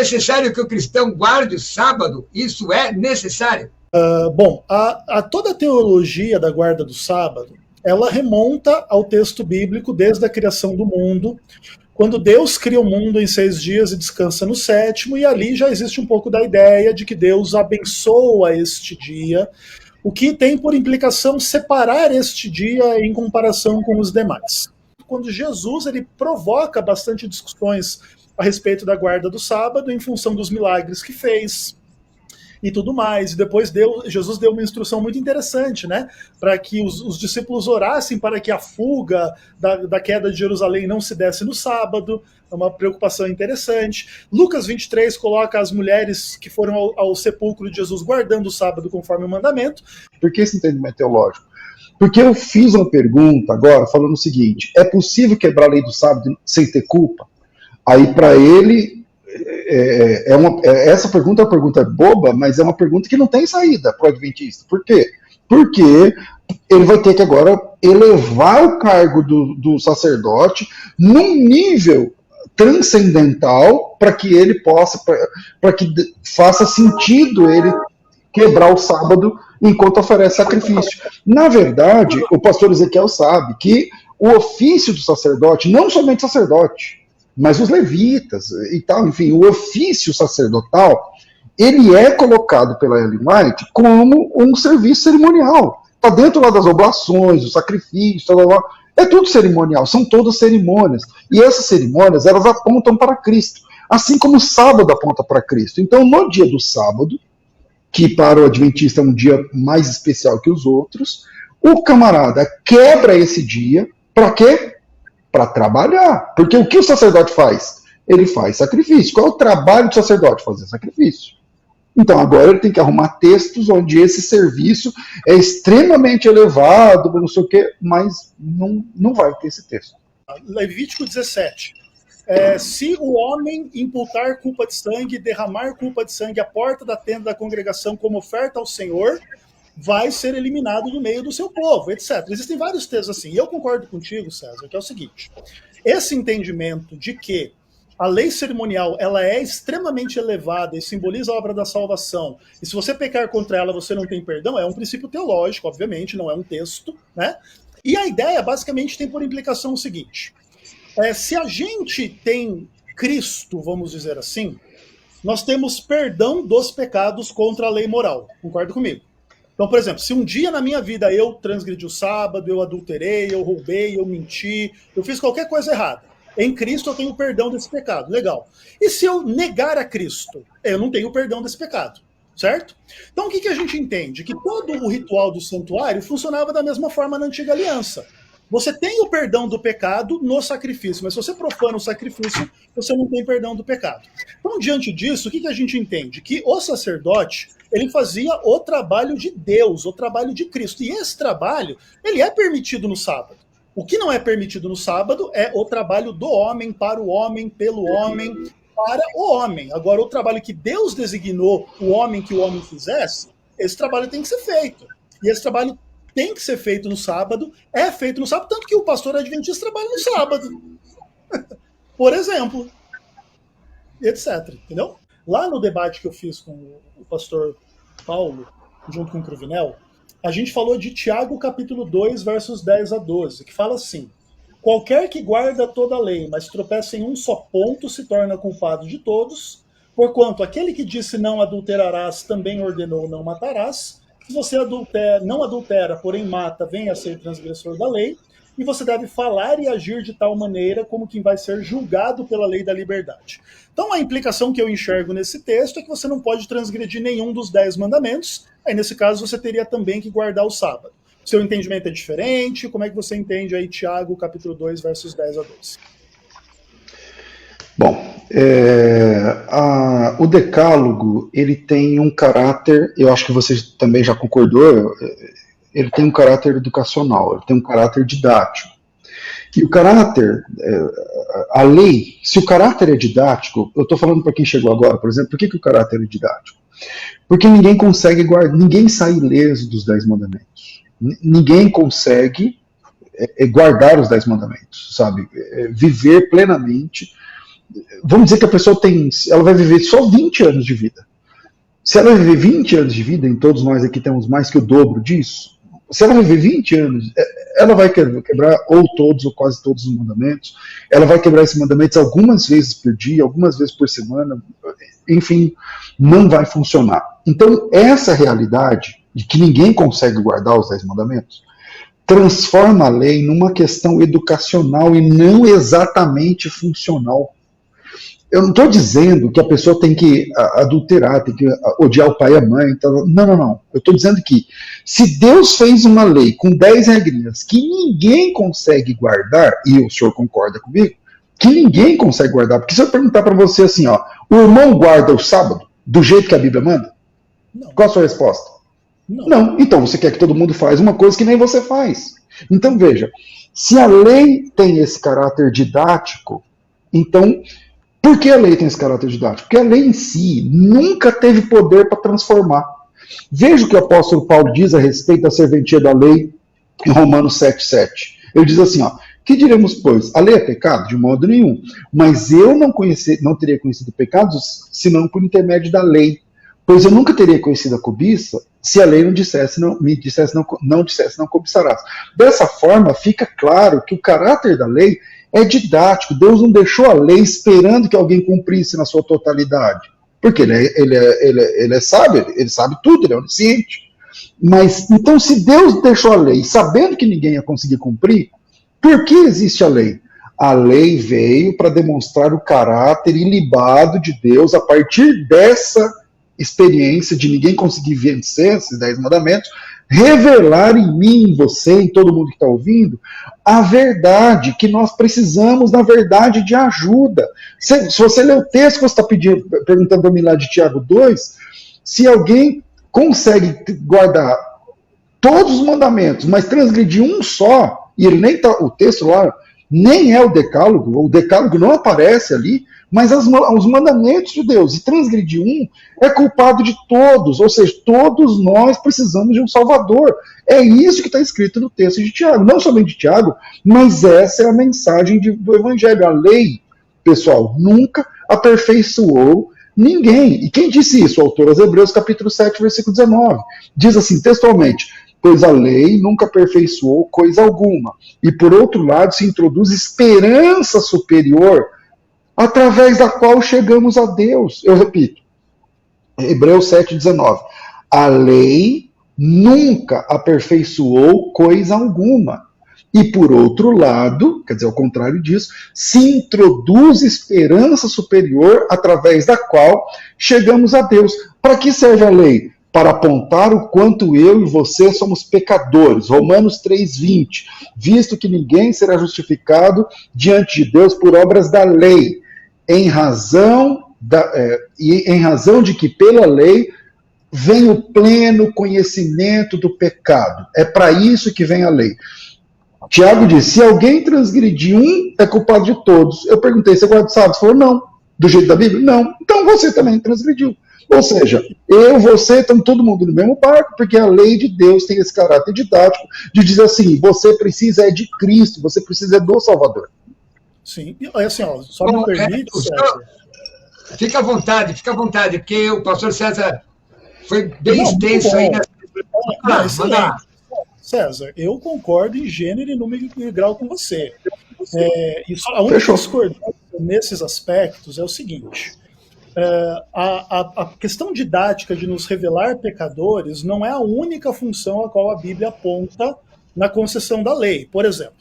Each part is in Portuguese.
necessário que o cristão guarde o sábado? Isso é necessário? Bom, toda a teologia da guarda do sábado, ela remonta ao texto bíblico desde a criação do mundo, quando Deus cria o mundo em 6 dias e descansa no 7º, e ali já existe um pouco da ideia de que Deus abençoa este dia, o que tem por implicação separar este dia em comparação com os demais. Quando Jesus ele provoca bastante discussões a respeito da guarda do sábado, em função dos milagres que fez, e tudo mais. E depois Jesus deu uma instrução muito interessante, né? Para que os discípulos orassem para que a fuga da queda de Jerusalém não se desse no sábado. É uma preocupação interessante. Lucas 23 coloca as mulheres que foram ao sepulcro de Jesus guardando o sábado conforme o mandamento. Por que esse entendimento teológico? Porque eu fiz uma pergunta agora falando o seguinte: é possível quebrar a lei do sábado sem ter culpa? Aí para ele... essa pergunta é uma pergunta boba, mas é uma pergunta que não tem saída para o adventista. Por quê? Porque ele vai ter que agora elevar o cargo do sacerdote num nível transcendental para que ele possa, para que faça sentido ele quebrar o sábado enquanto oferece sacrifício. Na verdade, o pastor Ezequiel sabe que o ofício do sacerdote, não somente sacerdote, mas os levitas e tal, enfim, o ofício sacerdotal, ele é colocado pela Ellen White como um serviço cerimonial. Está dentro lá das oblações, dos sacrifícios, é tudo cerimonial, são todas cerimônias. E essas cerimônias, elas apontam para Cristo, assim como o sábado aponta para Cristo. Então, no dia do sábado, que para o adventista é um dia mais especial que os outros, o camarada quebra esse dia, para quê? Para trabalhar. Porque o que o sacerdote faz? Ele faz sacrifício. Qual é o trabalho do sacerdote? Fazer sacrifício. Então agora ele tem que arrumar textos onde esse serviço é extremamente elevado, não sei o quê, mas não vai ter esse texto. Levítico 17. Se o homem imputar culpa de sangue, derramar culpa de sangue à porta da tenda da congregação como oferta ao Senhor, vai ser eliminado do meio do seu povo, etc. Existem vários textos assim. E eu concordo contigo, César, que é o seguinte: esse entendimento de que a lei cerimonial ela é extremamente elevada e simboliza a obra da salvação, e se você pecar contra ela você não tem perdão, é um princípio teológico, obviamente, não é um texto, né? E a ideia basicamente tem por implicação o seguinte: se a gente tem Cristo, vamos dizer assim, nós temos perdão dos pecados contra a lei moral. Concorda comigo? Então, por exemplo, se um dia na minha vida eu transgredi o sábado, eu adulterei, eu roubei, eu menti, eu fiz qualquer coisa errada, em Cristo eu tenho perdão desse pecado, legal. E se eu negar a Cristo, eu não tenho perdão desse pecado, certo? Então o que a gente entende? Que todo o ritual do santuário funcionava da mesma forma na antiga aliança. Você tem o perdão do pecado no sacrifício, mas se você profana o sacrifício, você não tem perdão do pecado. Então, diante disso, o que a gente entende? Que o sacerdote, ele fazia o trabalho de Deus, o trabalho de Cristo. E esse trabalho, ele é permitido no sábado. O que não é permitido no sábado é o trabalho do homem, para o homem, pelo homem, para o homem. Agora, o trabalho que Deus designou o homem que o homem fizesse, esse trabalho tem que ser feito. E esse trabalho tem que ser feito no sábado, é feito no sábado, tanto que o pastor adventista trabalha no sábado. Por exemplo. Etc. Entendeu? Lá no debate que eu fiz com o pastor Paulo, junto com o Cruvinel, a gente falou de Tiago capítulo 2, versos 10 a 12, que fala assim: qualquer que guarda toda a lei, mas tropeça em um só ponto, se torna culpado de todos, porquanto aquele que disse não adulterarás também ordenou não matarás. Se você não adultera, porém mata, venha a ser transgressor da lei, e você deve falar e agir de tal maneira como quem vai ser julgado pela lei da liberdade. Então a implicação que eu enxergo nesse texto é que você não pode transgredir nenhum dos 10 mandamentos, aí nesse caso você teria também que guardar o sábado. Seu entendimento é diferente? Como é que você entende aí Tiago, capítulo 2, versos 10 a 12? Bom, o decálogo, ele tem um caráter, eu acho que você também já concordou, ele tem um caráter educacional, ele tem um caráter didático. E o caráter, a lei, se o caráter é didático, eu estou falando para quem chegou agora, por exemplo, por que o caráter é didático? Porque ninguém consegue guardar, ninguém sai ileso dos 10 mandamentos. Ninguém consegue guardar os 10 mandamentos, sabe? Viver plenamente vamos dizer que a pessoa ela vai viver só 20 anos de vida. Se ela viver 20 anos de vida, e todos nós aqui temos mais que o dobro disso, se ela viver 20 anos, ela vai quebrar ou todos ou quase todos os mandamentos, ela vai quebrar esses mandamentos algumas vezes por dia, algumas vezes por semana, enfim, não vai funcionar. Então, essa realidade de que ninguém consegue guardar os 10 mandamentos, transforma a lei numa questão educacional e não exatamente funcional. Eu não estou dizendo que a pessoa tem que adulterar, tem que odiar o pai e a mãe. Então, não. Eu estou dizendo que se Deus fez uma lei com 10 regrinhas que ninguém consegue guardar, e o senhor concorda comigo, que ninguém consegue guardar, porque se eu perguntar para você assim, ó, o irmão guarda o sábado do jeito que a Bíblia manda? Não. Qual a sua resposta? Não. Então você quer que todo mundo faz uma coisa que nem você faz. Então veja, se a lei tem esse caráter didático, então... Por que a lei tem esse caráter didático? Porque a lei em si nunca teve poder para transformar. Veja o que o apóstolo Paulo diz a respeito da serventia da lei em Romanos 7,7. Ele diz assim, ó, que diremos, pois? A lei é pecado? De modo nenhum. Mas eu não teria conhecido pecados senão por intermédio da lei. Pois eu nunca teria conhecido a cobiça se a lei não dissesse, não cobiçarás. Dessa forma, fica claro que o caráter da lei é didático. Deus não deixou a lei esperando que alguém cumprisse na sua totalidade. Porque ele é sábio, ele sabe tudo, ele é onisciente. Mas, então, se Deus deixou a lei sabendo que ninguém ia conseguir cumprir, por que existe a lei? A lei veio para demonstrar o caráter ilibado de Deus a partir dessa experiência de ninguém conseguir vencer esses 10 mandamentos, revelar em mim, em você, em todo mundo que está ouvindo, a verdade, que nós precisamos, na verdade, de ajuda. Se você ler o texto que você está perguntando para mim lá de Tiago 2, se alguém consegue guardar todos os mandamentos, mas transgredir um só, e ele nem tá, o texto lá nem é o decálogo não aparece ali, mas os mandamentos de Deus, e transgredir um, é culpado de todos, ou seja, todos nós precisamos de um Salvador. É isso que está escrito no texto de Tiago, não somente de Tiago, mas essa é a mensagem do Evangelho. A lei, pessoal, nunca aperfeiçoou ninguém. E quem disse isso? O autor aos Hebreus, capítulo 7, versículo 19. Diz assim, textualmente, pois a lei nunca aperfeiçoou coisa alguma. E por outro lado, se introduz esperança superior, através da qual chegamos a Deus. Eu repito, Hebreus 7,19. A lei nunca aperfeiçoou coisa alguma. E por outro lado, quer dizer, ao contrário disso, se introduz esperança superior, através da qual chegamos a Deus. Para que serve a lei? Para apontar o quanto eu e você somos pecadores. Romanos 3,20. Visto que ninguém será justificado diante de Deus por obras da lei, em razão de que pela lei vem o pleno conhecimento do pecado. É para isso que vem a lei. Tiago diz, se alguém transgredir um, é culpado de todos. Eu perguntei, você guarda o sábado? Você falou, não. Do jeito da Bíblia? Não. Então você também transgrediu. Ou seja, você, estamos todo mundo no mesmo barco, porque a lei de Deus tem esse caráter didático de dizer assim, você precisa de Cristo, você precisa do Salvador. Sim, e assim, ó, só me permite, César. Fica à vontade, porque o pastor César foi bem extenso aí. César, eu concordo em gênero e número e grau com você. A única discordância nesses aspectos é o seguinte, a questão didática de nos revelar pecadores não é a única função a qual a Bíblia aponta na concessão da lei. Por exemplo,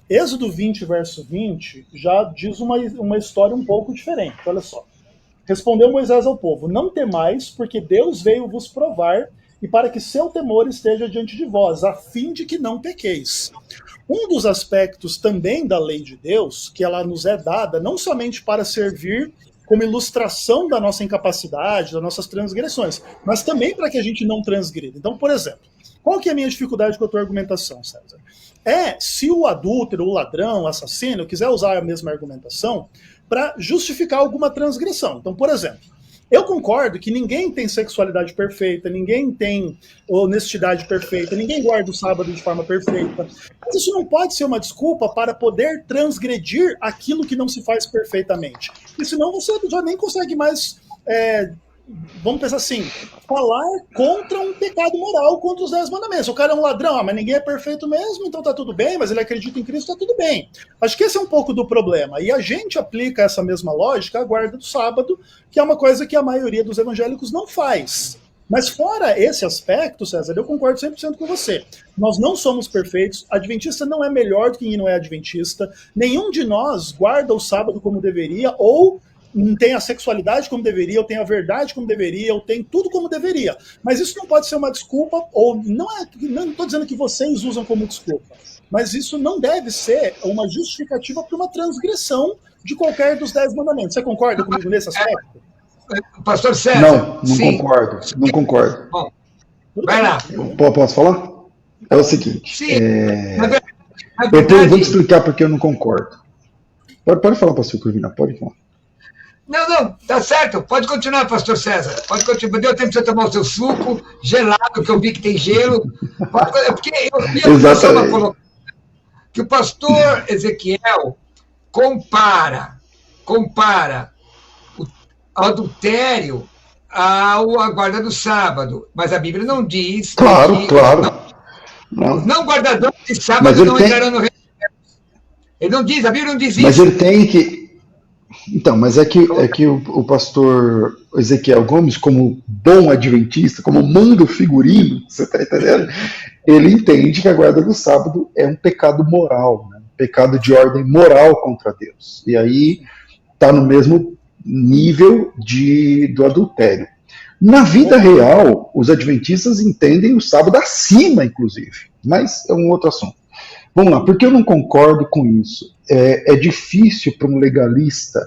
Êxodo 20, verso 20, já diz uma história um pouco diferente. Olha só. Respondeu Moisés ao povo, não temais, porque Deus veio vos provar, e para que seu temor esteja diante de vós, a fim de que não pequeis. Um dos aspectos também da lei de Deus, que ela nos é dada, não somente para servir como ilustração da nossa incapacidade, das nossas transgressões, mas também para que a gente não transgrida. Então, por exemplo, qual que é a minha dificuldade com a tua argumentação, César? Se o adúltero, o ladrão, o assassino quiser usar a mesma argumentação para justificar alguma transgressão. Então, por exemplo, Eu concordo que ninguém tem sexualidade perfeita, ninguém tem honestidade perfeita, ninguém guarda o sábado de forma perfeita. Mas isso não pode ser uma desculpa para poder transgredir aquilo que não se faz perfeitamente. Porque senão você já nem consegue mais, vamos pensar assim, falar contra um pecado moral, contra os 10 mandamentos. O cara é um ladrão, mas ninguém é perfeito mesmo, então tá tudo bem, mas ele acredita em Cristo, tá tudo bem. Acho que esse é um pouco do problema. E a gente aplica essa mesma lógica à guarda do sábado, que é uma coisa que a maioria dos evangélicos não faz. Mas fora esse aspecto, César, eu concordo 100% com você. Nós não somos perfeitos, adventista não é melhor do que quem não é adventista, nenhum de nós guarda o sábado como deveria, ou tem a sexualidade como deveria, ou tem a verdade como deveria, ou tem tudo como deveria. Mas isso não pode ser uma desculpa, ou não estou dizendo que vocês usam como desculpa, mas isso não deve ser uma justificativa para uma transgressão de qualquer dos 10 mandamentos. Você concorda comigo nesse aspecto? Pastor César. Não concordo. Não concordo. Bom, vai lá. Posso falar? É o seguinte. Sim. Na verdade, eu vou te explicar porque eu não concordo. Pode falar, pastor Curvina, pode falar. Não, tá certo. Pode continuar, pastor César. Pode continuar. Deu tempo de você tomar o seu suco gelado, que eu vi que tem gelo. Porque eu exatamente. Que o pastor Ezequiel compara o adultério à guarda do sábado. Mas a Bíblia não diz... Claro. Os não guardadores de sábado não entrarão no reino de Deus. Ele não diz, a Bíblia não diz isso. Mas ele tem que... Então, mas é que o pastor Ezequiel Gomes, como bom adventista, como manda o figurino, você está entendendo? Ele entende que a guarda do sábado é um pecado moral, né? Um pecado de ordem moral contra Deus. E aí está no mesmo nível do adultério. Na vida real, os adventistas entendem o sábado acima, inclusive, mas é um outro assunto. Vamos lá, porque eu não concordo com isso. É difícil para um legalista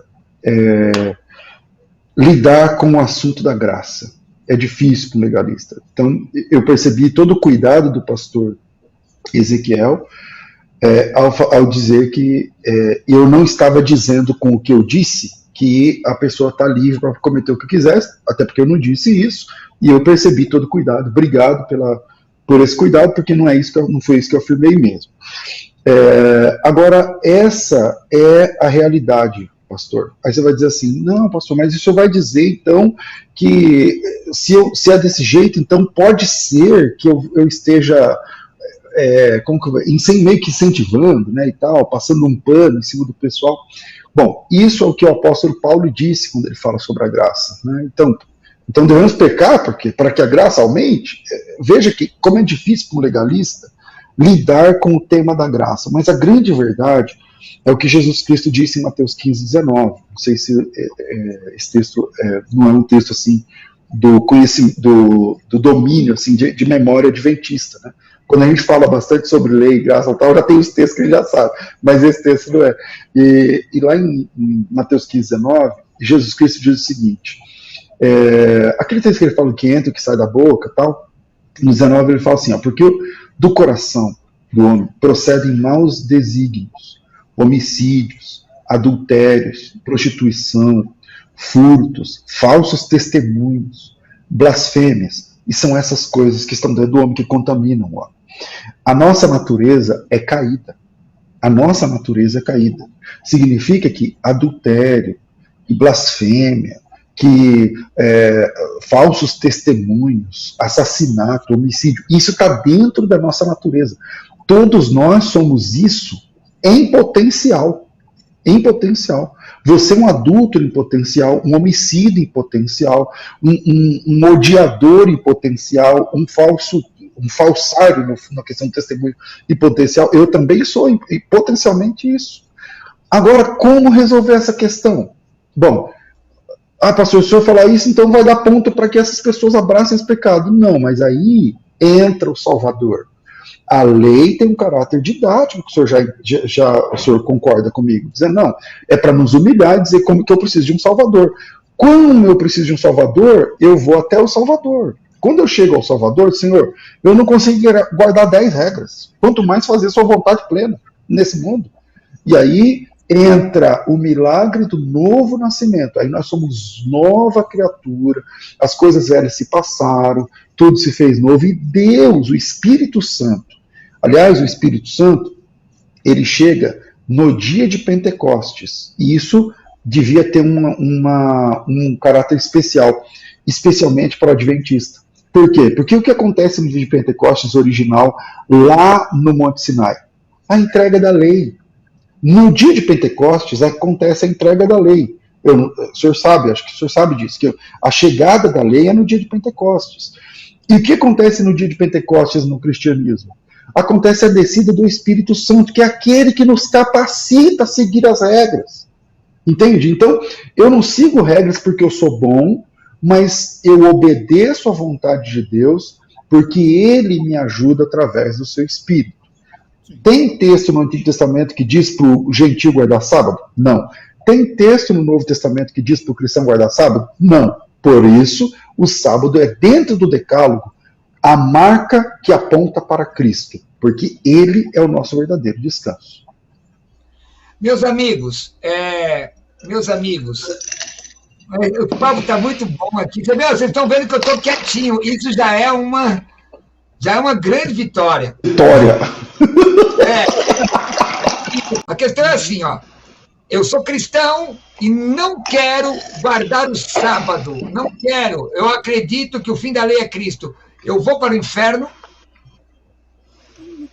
lidar com o assunto da graça. É difícil para um legalista. Então, eu percebi todo o cuidado do pastor Ezequiel ao dizer que eu não estava dizendo com o que eu disse que a pessoa está livre para cometer o que quiser, até porque eu não disse isso, e eu percebi todo o cuidado. Obrigado por esse cuidado, porque não foi isso que eu afirmei mesmo. Agora, essa é a realidade, pastor. Aí você vai dizer assim, não, pastor, mas isso vai dizer, então, que se é desse jeito, então pode ser que eu esteja meio que incentivando, né, e tal, passando um pano em cima do pessoal. Bom, isso é o que o apóstolo Paulo disse quando ele fala sobre a graça, né? Então devemos pecar para que a graça aumente. Veja que como é difícil para um legalista lidar com o tema da graça, mas a grande verdade é o que Jesus Cristo disse em Mateus 15:19. Não sei se esse texto não é um texto assim do conhecimento, do domínio assim de memória adventista, né? Quando a gente fala bastante sobre lei e graça e tal, já tem os textos que a gente já sabe, mas esse texto não é. E lá em Mateus 15:19, Jesus Cristo diz o seguinte, aquele texto que ele fala que entra, que sai da boca tal, no 19 ele fala assim, porque do coração do homem procedem maus desígnios, homicídios, adultérios, prostituição, furtos, falsos testemunhos, blasfêmias, e são essas coisas que estão dentro do homem que contaminam o homem. A nossa natureza é caída. A nossa natureza é caída. Significa que adultério, que blasfêmia, que falsos testemunhos, assassinato, homicídio, isso está dentro da nossa natureza. Todos nós somos isso em potencial. Em potencial. Você é um adulto em potencial, um homicida em potencial, um odiador em potencial, um falsário na questão do testemunho em potencial. Eu também sou potencialmente isso. Agora, como resolver essa questão? Bom, pastor, se o senhor falar isso, então vai dar ponto para que essas pessoas abracem esse pecado. Não, mas aí entra o Salvador. A lei tem um caráter didático, que o senhor o senhor concorda comigo, dizendo, não, é para nos humilhar e dizer como que eu preciso de um Salvador. Quando eu preciso de um Salvador, eu vou até o Salvador. Quando eu chego ao Salvador, Senhor, eu não consigo guardar 10 regras, quanto mais fazer sua vontade plena nesse mundo. E aí entra o milagre do novo nascimento. Aí nós somos nova criatura, as coisas velhas se passaram, tudo se fez novo, e Deus, o Espírito Santo, aliás, o Espírito Santo, ele chega no dia de Pentecostes, e isso devia ter um caráter especial, especialmente para o adventista. Por quê? Porque o que acontece no dia de Pentecostes original, lá no Monte Sinai? A entrega da lei. No dia de Pentecostes acontece a entrega da lei. O senhor sabe, acho que o senhor sabe disso, que a chegada da lei é no dia de Pentecostes. E o que acontece no dia de Pentecostes no cristianismo? Acontece a descida do Espírito Santo, que é aquele que nos capacita a seguir as regras. Entende? Então, eu não sigo regras porque eu sou bom, mas eu obedeço à vontade de Deus porque Ele me ajuda através do seu Espírito. Tem texto no Antigo Testamento que diz para o gentil guardar sábado? Não. Tem texto no Novo Testamento que diz para o cristão guardar sábado? Não. Por isso, o sábado é dentro do decálogo a marca que aponta para Cristo, porque Ele é o nosso verdadeiro descanso. Meus amigos, o papo está muito bom aqui. Vocês estão vendo que eu estou quietinho. Isso já é uma grande vitória. Vitória. A questão é assim, ó. Eu sou cristão e não quero guardar o sábado. Não quero. Eu acredito que o fim da lei é Cristo. Eu vou para o inferno?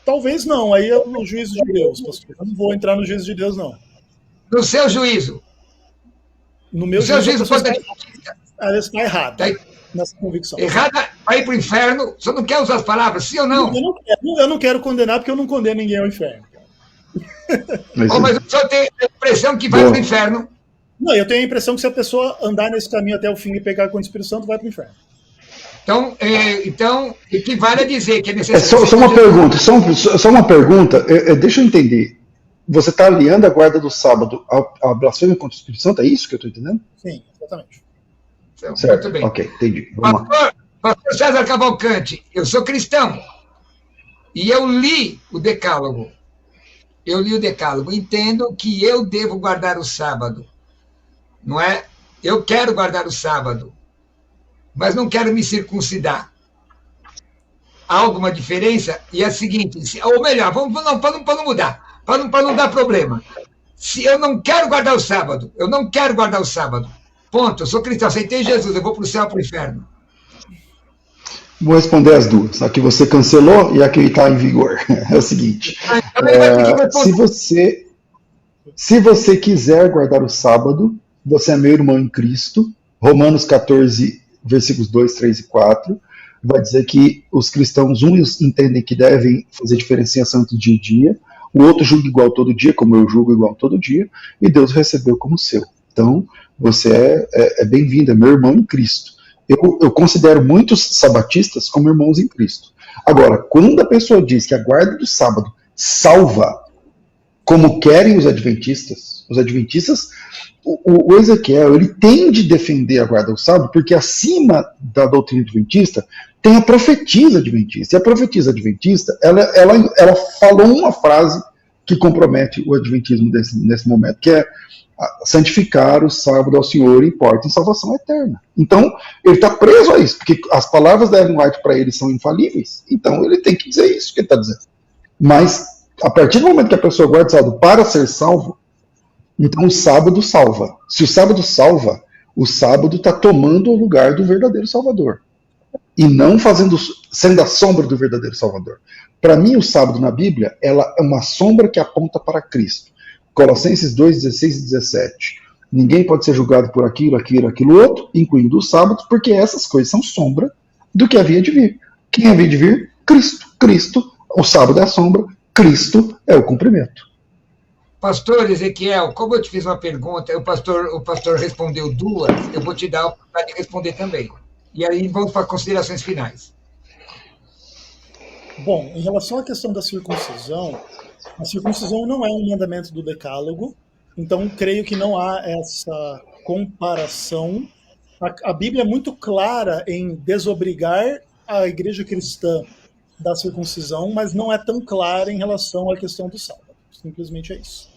Talvez não. Aí é no juízo de Deus, pastor. Eu não vou entrar no juízo de Deus, não. No seu juízo. No meu juízo pode está errado. Nessa convicção. Errada para ir para o inferno? Você não quer usar as palavras, sim ou não? Eu não quero condenar, porque eu não condeno ninguém ao inferno. Mas o senhor tem a impressão que vai para o inferno? Não, eu tenho a impressão que se a pessoa andar nesse caminho até o fim e pegar com o Espírito Santo, vai para o inferno. Então, equivale a dizer que é necessário... Só uma pergunta, deixa eu entender. Você está aliando a guarda do sábado à blasfêmia contra o Espírito Santo? É isso que eu estou entendendo? Sim, exatamente. Certo. Muito bem. Ok, entendi. Pastor César Cavalcante, eu sou cristão e eu li o Decálogo. Entendo que eu devo guardar o sábado, não é? Eu quero guardar o sábado, mas não quero me circuncidar. Há alguma diferença? E é a seguinte, ou melhor, para não mudar, para não dar problema. Se eu não quero guardar o sábado, ponto, eu sou cristão, aceitei Jesus, eu vou para o céu ou para o inferno. Vou responder as duas. A que você cancelou e a que está em vigor. É o seguinte. Se você quiser guardar o sábado, você é meu irmão em Cristo. Romanos 14, versículos 2, 3 e 4, vai dizer que os cristãos, uns entendem que devem fazer diferenciação entre dia e dia, o outro julga igual todo dia, como eu julgo igual todo dia, e Deus recebeu como seu. Então, você é bem-vindo, é meu irmão em Cristo. Eu considero muitos sabatistas como irmãos em Cristo. Agora, quando a pessoa diz que a guarda do sábado salva, como querem os adventistas, o Ezequiel, ele tem de defender a guarda do sábado, porque acima da doutrina adventista tem a profetisa adventista. E a profetisa adventista, ela falou uma frase que compromete o adventismo nesse momento, que é santificar o sábado ao Senhor importa em salvação eterna. Então, ele está preso a isso, porque as palavras da Ellen White para ele são infalíveis, então ele tem que dizer isso que ele está dizendo. Mas, a partir do momento que a pessoa guarda o sábado para ser salvo, então o sábado salva. Se o sábado salva, o sábado está tomando o lugar do verdadeiro Salvador. E não sendo a sombra do verdadeiro Salvador. Para mim, o sábado na Bíblia, ela é uma sombra que aponta para Cristo. Colossenses 2, 16 e 17. Ninguém pode ser julgado por aquilo outro, incluindo os sábados, porque essas coisas são sombra do que havia de vir. Quem havia de vir? Cristo. Cristo, o sábado é a sombra, Cristo é o cumprimento. Pastor Ezequiel, como eu te fiz uma pergunta, o pastor respondeu duas, eu vou te dar a oportunidade de responder também. E aí vamos para considerações finais. Bom, em relação à questão da circuncisão, a circuncisão não é um mandamento do Decálogo, então creio que não há essa comparação. A Bíblia é muito clara em desobrigar a igreja cristã da circuncisão, mas não é tão clara em relação à questão do sábado. Simplesmente é isso.